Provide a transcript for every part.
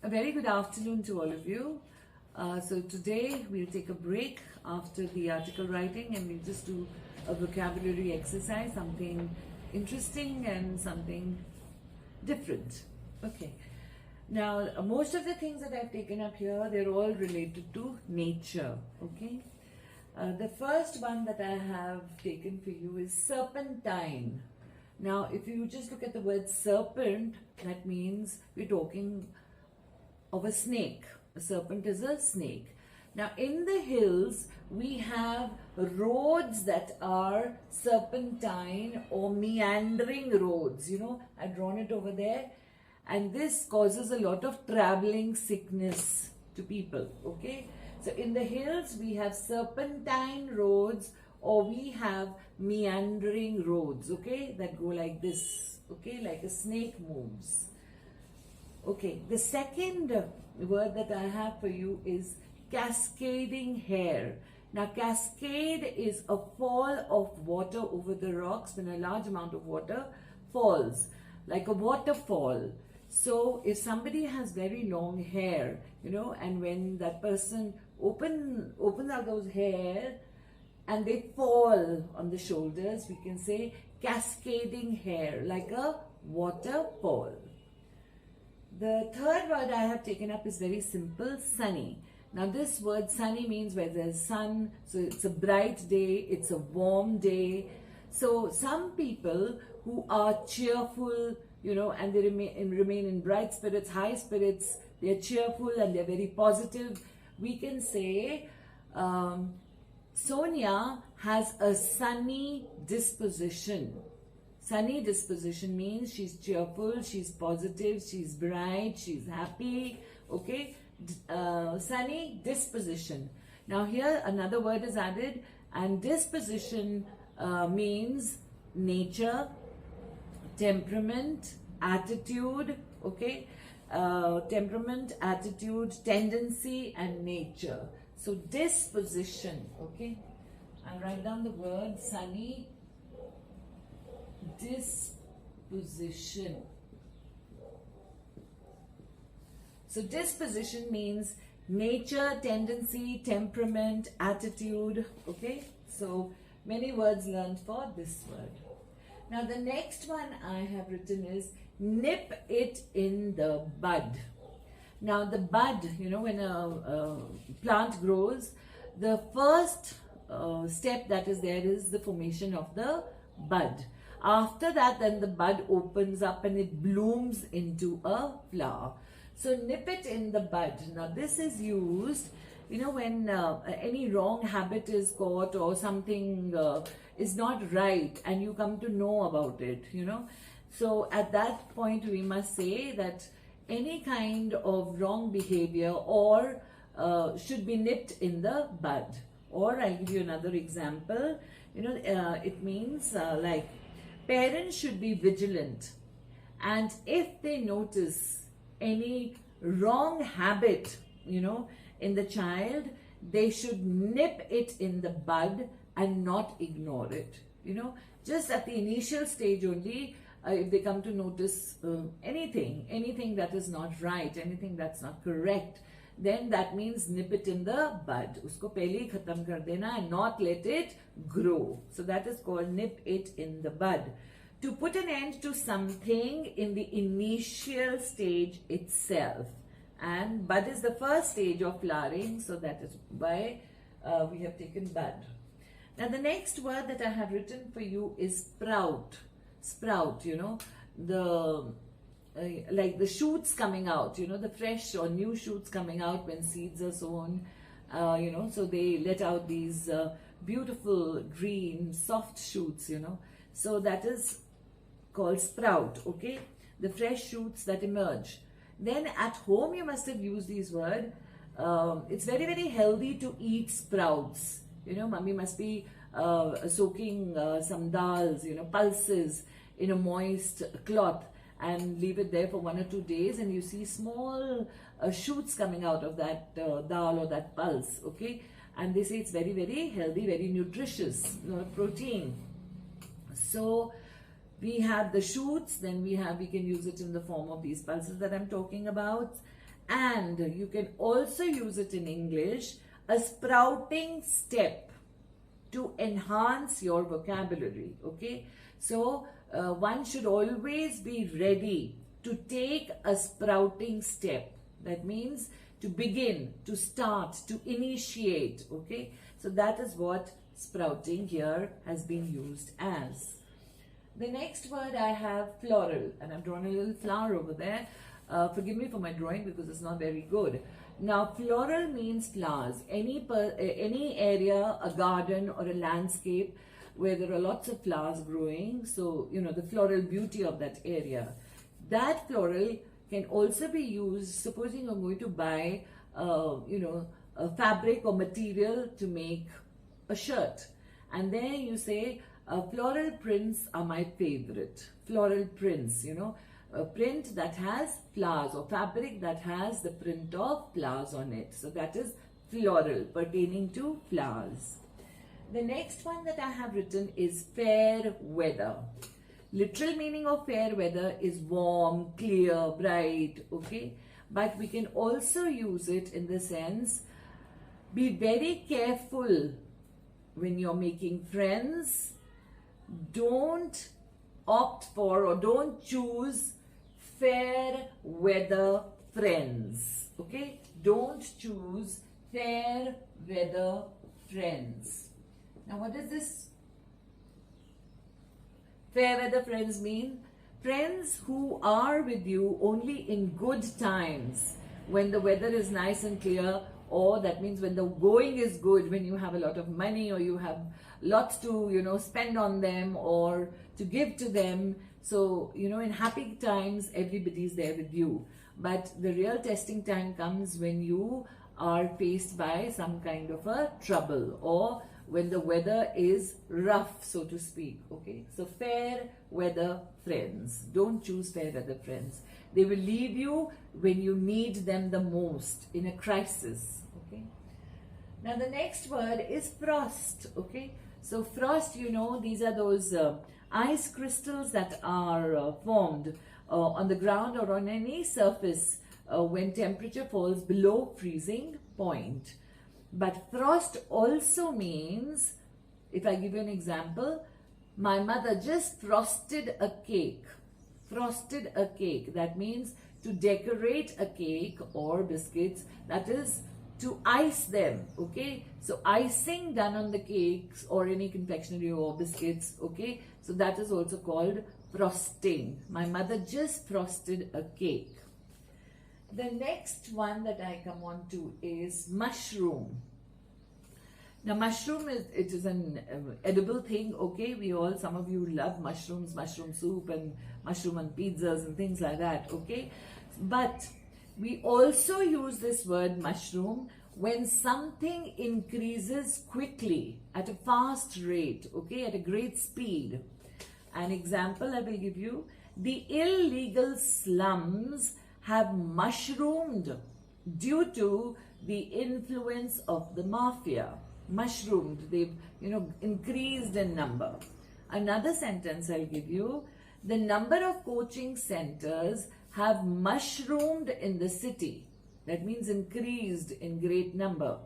A very good afternoon to all of you. So today we'll take a break after the article writing and we'll just do a vocabulary exercise, something interesting and something different. Okay. Now, most of the things that I've taken up here, they're all related to nature. Okay. The first one that I have taken for you is serpentine. Now, if you just look at the word serpent, that means we're talking of a snake. A serpent is a snake. Now, in the hills, we have roads that are serpentine or meandering roads. You know, I've drawn it over there. And this causes a lot of traveling sickness to people. Okay. So, in the hills, we have serpentine roads or we have meandering roads, okay, that go like this, okay, like a snake moves. Okay, the second word that I have for you is cascading hair. Now, cascade is a fall of water over the rocks when a large amount of water falls, like a waterfall. So, if somebody has very long hair, you know, and when that person opens out those hair, and they fall on the shoulders, we can say cascading hair, like a waterfall. The third word I have taken up is very simple, sunny. Now this word sunny means where there's sun, so it's a bright day, it's a warm day. So some people who are cheerful, you know, and they remain in bright spirits, high spirits, they're cheerful and they're very positive, we can say, Sonia has a sunny disposition. Sunny disposition means she's cheerful, she's positive, she's bright, she's happy. Okay, sunny disposition. Now here another word is added, and disposition means nature, temperament, attitude. Okay, temperament, attitude, tendency, and nature. So disposition, okay. I'll write down the word sunny disposition. So disposition means nature, tendency, temperament, attitude, okay. So many words learned for this word. Now the next one I have written is nip it in the bud. Now the bud, you know, when a plant grows, the first step that is there is the formation of the bud. After that, then the bud opens up and it blooms into a flower. So nip it in the bud. Now this is used, you know, when any wrong habit is caught or something is not right and you come to know about it, you know. So at that point we must say that any kind of wrong behavior or should be nipped in the bud. Or I'll give you another example. You know, it means like parents should be vigilant, and if they notice any wrong habit, you know, in the child, they should nip it in the bud and not ignore it. You know, just at the initial stage only. If they come to notice anything that is not right, anything that's not correct, then that means nip it in the bud. Usko pehle hi khatam kar dena and not let it grow. So that is called nip it in the bud. To put an end to something in the initial stage itself. And bud is the first stage of flowering, so that is why we have taken bud. Now the next word that I have written for you is sprout. Sprout, you know, the like the shoots coming out, you know, the fresh or new shoots coming out when seeds are sown, you know, so they let out these beautiful green soft shoots, you know, so that is called sprout. Okay, the fresh shoots that emerge. Then at home you must have used these words. It's very, very healthy to eat sprouts. You know, mummy must be soaking some dals, you know, pulses in a moist cloth and leave it there for 1 or 2 days, and you see small shoots coming out of that dal or that pulse, okay, and they say it's very, very healthy, very nutritious, protein. So we have the shoots, then we can use it in the form of these pulses that I'm talking about. And you can also use it in English, a sprouting step to enhance your vocabulary. Okay, so one should always be ready to take a sprouting step. That means to begin, to start, to initiate. Okay, so that is what sprouting here has been used as. The next word I have floral, and I've drawn a little flower over there. Forgive me for my drawing because it's not very good. Now, floral means flowers. Any area, a garden or a landscape where there are lots of flowers growing. So, you know, the floral beauty of that area. That floral can also be used, supposing you're going to buy, you know, a fabric or material to make a shirt. And then you say, floral prints are my favorite. Floral prints, you know, a print that has flowers or fabric that has the print of flowers on it. So that is floral, pertaining to flowers. The next one that I have written is fair weather. Literal meaning of fair weather is warm, clear, bright, okay? But we can also use it in the sense, be very careful when you're making friends. Don't opt for or don't choose fair weather friends. Okay? Don't choose fair weather friends. Now, what does this fair weather friends mean? Friends who are with you only in good times, when the weather is nice and clear, or that means when the going is good, when you have a lot of money or you have lots to, you know, spend on them or to give to them. So, you know, in happy times, everybody's there with you. But the real testing time comes when you are faced by some kind of a trouble or when the weather is rough, so to speak. Okay, so fair weather friends. Don't choose fair weather friends. They will leave you when you need them the most, in a crisis. Okay. Now the next word is frost. Okay, so frost, you know, these are those ice crystals that are formed on the ground or on any surface when temperature falls below freezing point. But frost also means, if I give you an example, my mother just frosted a cake. Frosted a cake. That means to decorate a cake or biscuits, that is to ice them. Okay, so icing done on the cakes or any confectionery or biscuits. Okay, so that is also called frosting. My mother just frosted a cake. The next one that I come on to is mushroom. Now mushroom is an edible thing. Okay, we all, some of you love mushrooms, mushroom soup and mushroom on pizzas and things like that. Okay, but we also use this word mushroom when something increases quickly at a fast rate. Okay, at a great speed. An example I will give you: the illegal slums have mushroomed due to the influence of the mafia. Mushroomed, they've, you know, increased in number. Another sentence I'll give you: the number of coaching centers have mushroomed in the city. That means increased in great number.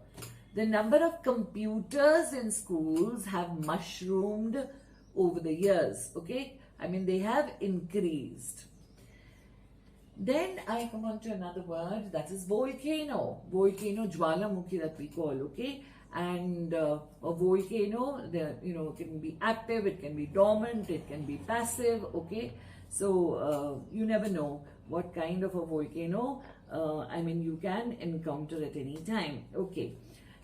The number of computers in schools have mushroomed over the years. Okay, I mean they have increased. Then I come on to another word, that is volcano. Volcano, Jwalamukhi that we call. Okay, and a volcano, you know, can be active, it can be dormant, it can be passive. Okay, so you never know what kind of a volcano I mean you can encounter at any time. Okay,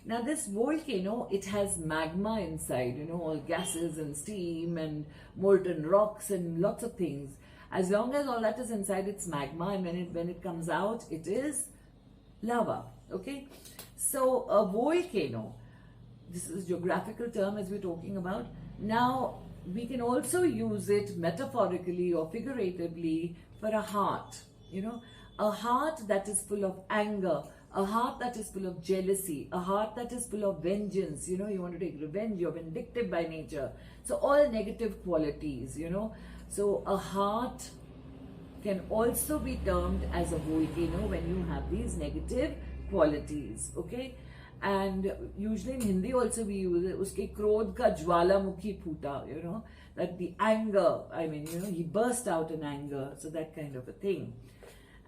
now this volcano, it has magma inside, you know, all gases and steam and molten rocks and lots of things. As long as all that is inside, it's magma, and when it comes out, it is lava. Okay, so a volcano, this is a geographical term as we're talking about. Now we can also use it metaphorically or figuratively for a heart. You know, a heart that is full of anger, a heart that is full of jealousy, a heart that is full of vengeance. You know, you want to take revenge, you're vindictive by nature. So all negative qualities, you know. So a heart can also be termed as a volcano when you have these negative qualities. Okay, and usually in Hindi also we use it, uske krodh ka jwalamukhi phuta, you know, that the anger, I mean, you know, he burst out in anger, so that kind of a thing.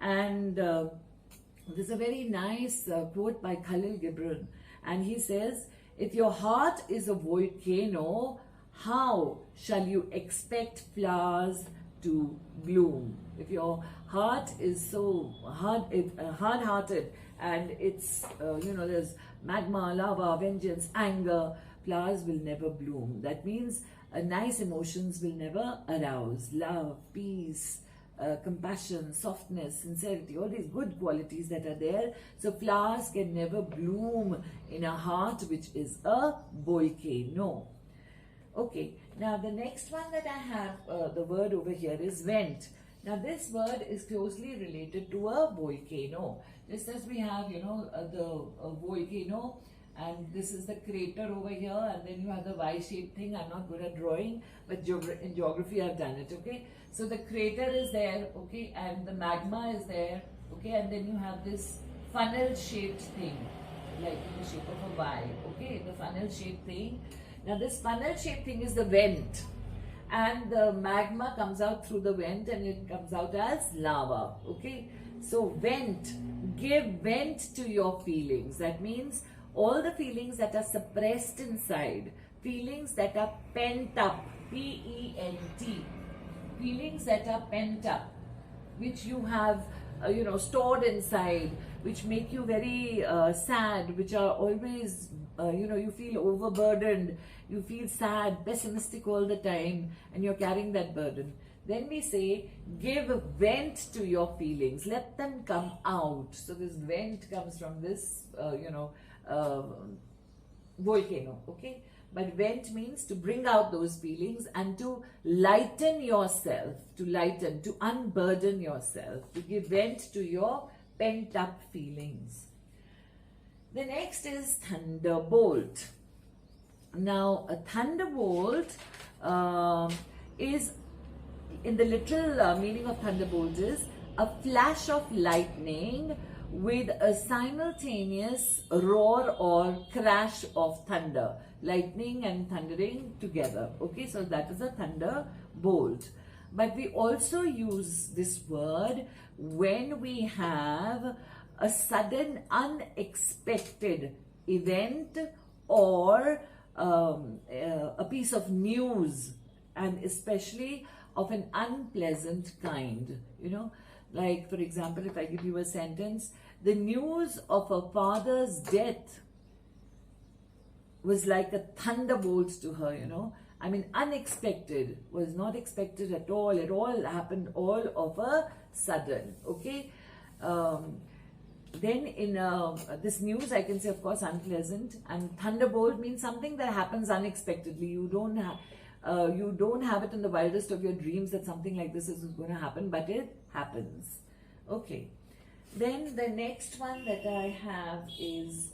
And there's a very nice quote by Khalil Gibran, and he says, if your heart is a volcano, how shall you expect flowers to bloom? If your heart is so hard-hearted and it's, you know, there's magma, lava, vengeance, anger, flowers will never bloom. That means nice emotions will never arouse. Love, peace, compassion, softness, sincerity, all these good qualities that are there. So flowers can never bloom in a heart which is a volcano. Okay, now the next one that I have, the word over here is vent. Now this word is closely related to a volcano. Just as we have, you know, the volcano, and this is the crater over here, and then you have the Y-shaped thing. I'm not good at drawing, but in geography I've done it, okay? So the crater is there, okay, and the magma is there, okay, and then you have this funnel-shaped thing, like in the shape of a Y, okay, the funnel-shaped thing. Now this funnel-shaped thing is the vent, and the magma comes out through the vent and it comes out as lava, okay? So vent, give vent to your feelings. That means all the feelings that are suppressed inside, feelings that are pent up, P-E-N-T, feelings that are pent up, which you have, you know, stored inside, which make you very sad, which are always, you know, you feel overburdened, you feel sad, pessimistic all the time, and you're carrying that burden. Then we say, give vent to your feelings, let them come out. So this vent comes from this, you know, volcano, okay? But vent means to bring out those feelings and to lighten yourself, to unburden yourself, to give vent to your pent up feelings. The next is thunderbolt. Now, a thunderbolt is, in the literal meaning of thunderbolt, is a flash of lightning with a simultaneous roar or crash of thunder. Lightning and thundering together. Okay, so that is a thunderbolt. But we also use this word when we have a sudden unexpected event or a piece of news, and especially of an unpleasant kind, you know. Like, for example, if I give you a sentence, the news of a father's death was like a thunderbolt to her, you know. I mean, unexpected, was not expected at all. It all happened all of a sudden, okay. Then in this news, I can say, of course, unpleasant. And thunderbolt means something that happens unexpectedly. You don't have it in the wildest of your dreams that something like this is going to happen, but it happens. Okay. Then the next one that I have is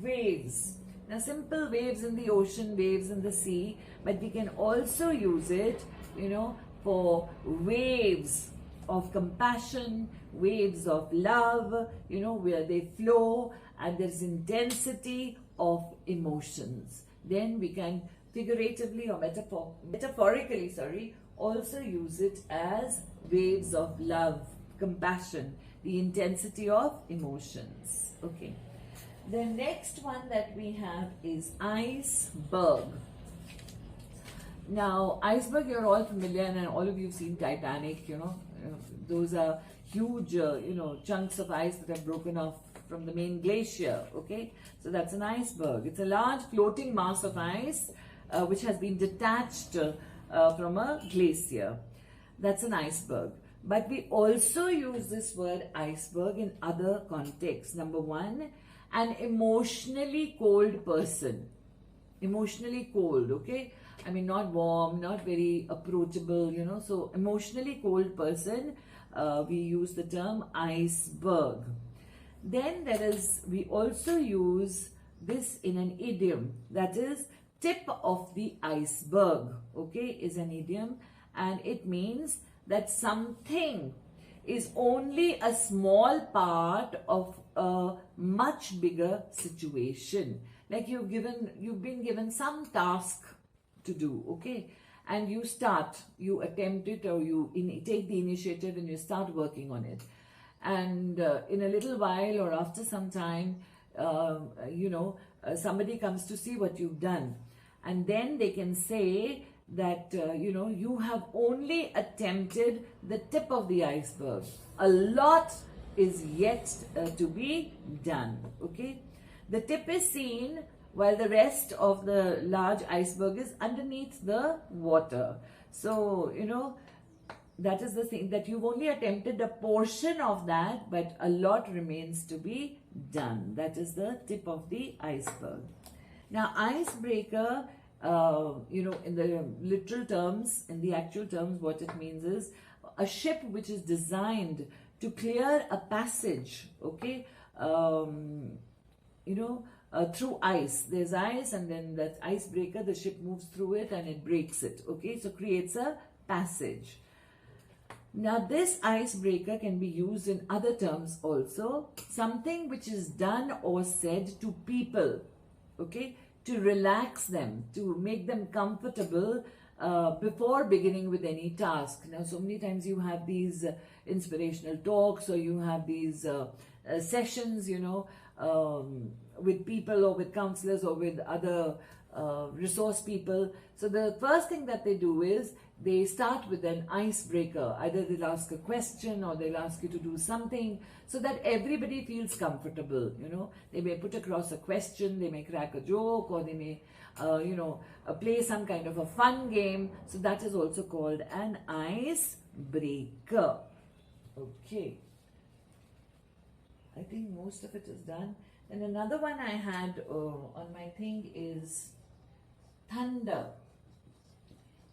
waves. Now, simple waves in the ocean, waves in the sea, but we can also use it, you know, for waves of compassion, waves of love, you know, where they flow and there's intensity of emotions. Then we can figuratively or metaphorically, also use it as waves of love, compassion, the intensity of emotions. Okay. The next one that we have is iceberg. Now, iceberg, you're all familiar, and all of you have seen Titanic, you know. Those are huge, you know, chunks of ice that have broken off from the main glacier, okay? So that's an iceberg. It's a large floating mass of ice which has been detached from a glacier. That's an iceberg. But we also use this word iceberg in other contexts. Number one, an emotionally cold person. Emotionally cold, okay? I mean, not warm, not very approachable, you know. So, emotionally cold person, we use the term iceberg. Then we also use this in an idiom, that is tip of the iceberg, okay, is an idiom, and it means that something is only a small part of a much bigger situation. Like you've been given some task to do, okay? And you attempt it, or you take the initiative and you start working on it. And in a little while or after some time, somebody comes to see what you've done. And then they can say that, you have only attempted the tip of the iceberg. A lot is yet to be done, okay? The tip is seen while the rest of the large iceberg is underneath the water. So, that is the thing, that you've only attempted a portion of that, but a lot remains to be done. That is the tip of the iceberg. Now, icebreaker, in the literal terms, in the actual terms, what it means is a ship which is designed to clear a passage, okay, through ice. There's ice, and then that icebreaker, the ship moves through it and it breaks it, okay, so creates a passage. Now, this icebreaker can be used in other terms also. Something which is done or said to people, okay, to relax them, to make them comfortable before beginning with any task. Now, so many times you have these inspirational talks, or you have these sessions, with people, or with counselors, or with other resource people. So the first thing that they do is they start with an icebreaker. Either they'll ask a question, or they'll ask you to do something so that everybody feels comfortable. They may put across a question, they may crack a joke, or they may play some kind of a fun game. So that is also called an icebreaker. Okay, I think most of it is done. And another one I had on my thing is thunder.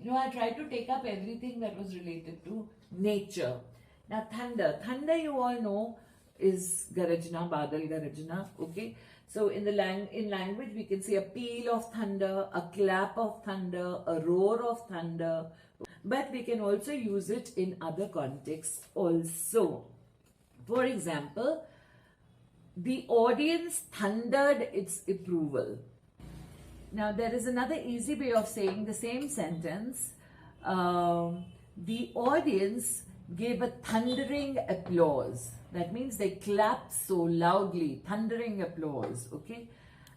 I tried to take up everything that was related to nature. Now, thunder you all know is garajna, badal garajna, okay? So in language we can say a peal of thunder, a clap of thunder, a roar of thunder, but we can also use it in other contexts also. For example, the audience thundered its approval. Now, there is another easy way of saying the same sentence. The audience gave a thundering applause. That means they clapped so loudly, thundering applause, okay?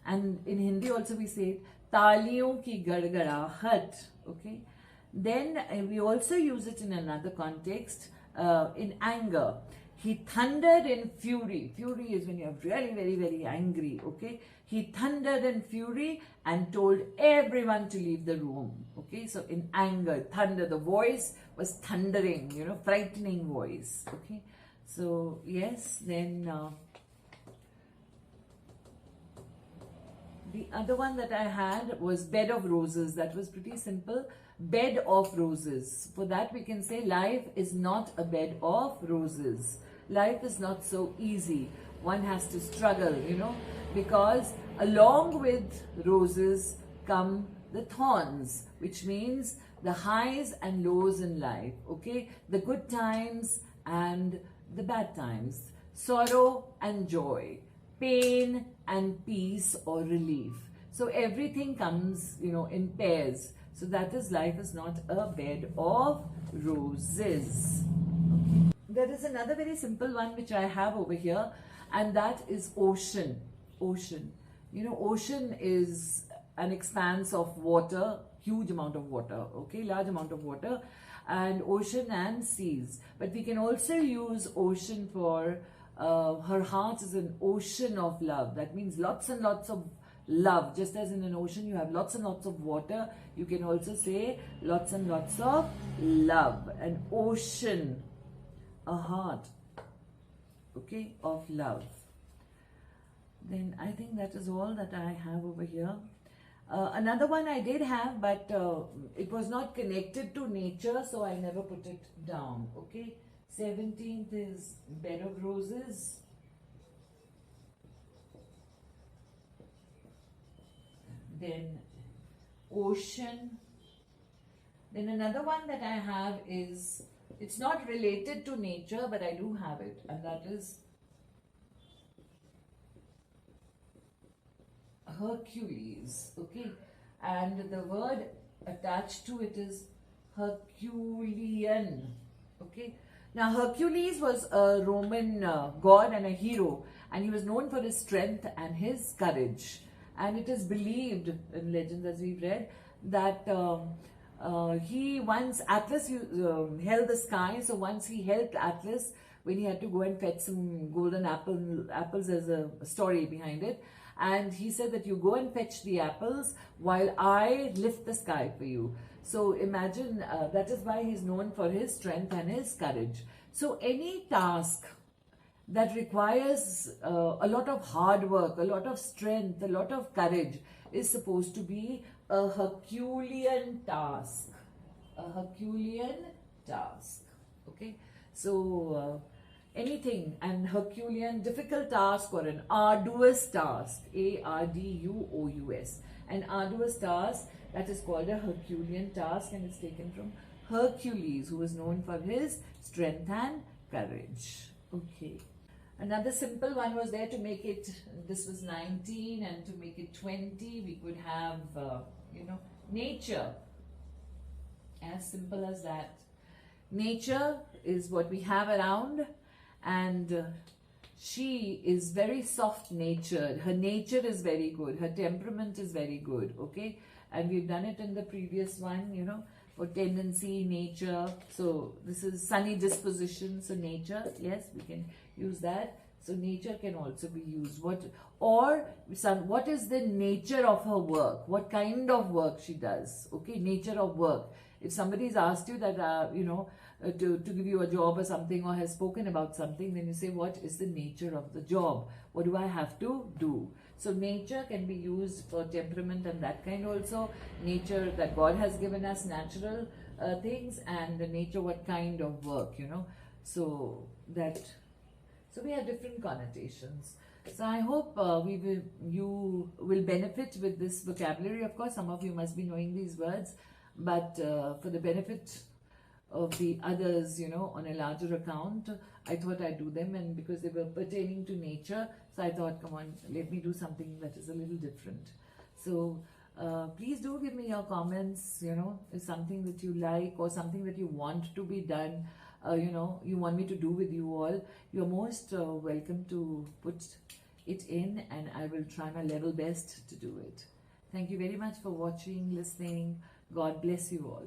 And in Hindi also we say, taaliyon ki gargarahat, okay? Then we also use it in another context, in anger. He thundered in fury. Fury is when you're really very, very angry, okay? He thundered in fury and told everyone to leave the room, okay? So in anger, thunder, the voice was thundering, frightening voice, okay? So yes, then the other one that I had was bed of roses. That was pretty simple. Bed of roses. For that we can say life is not a bed of roses. Life is not so easy. One has to struggle, because along with roses come the thorns, which means the highs and lows in life, okay? The good times and the bad times, sorrow and joy, pain and peace or relief. So everything comes, in pairs. So that is, life is not a bed of roses. Okay. There is another very simple one which I have over here, and that is ocean. Ocean. Ocean is an expanse of water, huge amount of water, okay, large amount of water, and ocean and seas. But we can also use ocean for her heart is an ocean of love. That means lots and lots of love. Just as in an ocean you have lots and lots of water, you can also say lots and lots of love. An ocean, a heart, okay, of love. Then I think that is all that I have over here. Another one I did have, but it was not connected to nature, so I never put it down, okay? 17th is bed of roses. Then ocean. Then another one that I have is It's not related to nature, but I do have it, and that is Hercules. Okay, and the word attached to it is Herculean. Okay, now Hercules was a Roman god and a hero, and he was known for his strength and his courage. And it is believed in legends, as we've read, that he once, Atlas held the sky, so once he helped Atlas when he had to go and fetch some golden apples. There's a story behind it. And he said that you go and fetch the apples while I lift the sky for you. So imagine, that is why he's known for his strength and his courage. So any task that requires a lot of hard work, a lot of strength, a lot of courage is supposed to be a Herculean task. A Herculean task. Okay? So anything, an Herculean difficult task or an arduous task, A-R-D-U-O-U-S. An arduous task, that is called a Herculean task, and it's taken from Hercules, who was known for his strength and courage. Okay. Another simple one was there to make it, this was 19, and to make it 20, we could have, nature. As simple as that. Nature is what we have around, and she is very soft natured. Her nature is very good. Her temperament is very good. Okay. And we've done it in the previous one, for tendency, nature. So this is sunny disposition. So nature, yes, we can use that. So nature can also be used. What is the nature of her work? What kind of work she does? Okay, nature of work. If somebody's asked you that, to give you a job or something, or has spoken about something, then you say, what is the nature of the job? What do I have to do? So nature can be used for temperament and that kind also. Nature that God has given us, natural things, and the nature, what kind of work, So we have different connotations. So I hope you will benefit with this vocabulary. Of course, some of you must be knowing these words, but for the benefit of the others, on a larger account, I thought I'd do them, and because they were pertaining to nature, so I thought, come on, let me do something that is a little different. So please do give me your comments, is something that you like or something that you want to be done, you want me to do with you all. You're most welcome to put it in, and I will try my level best to do it. Thank you very much for watching, listening. God bless you all.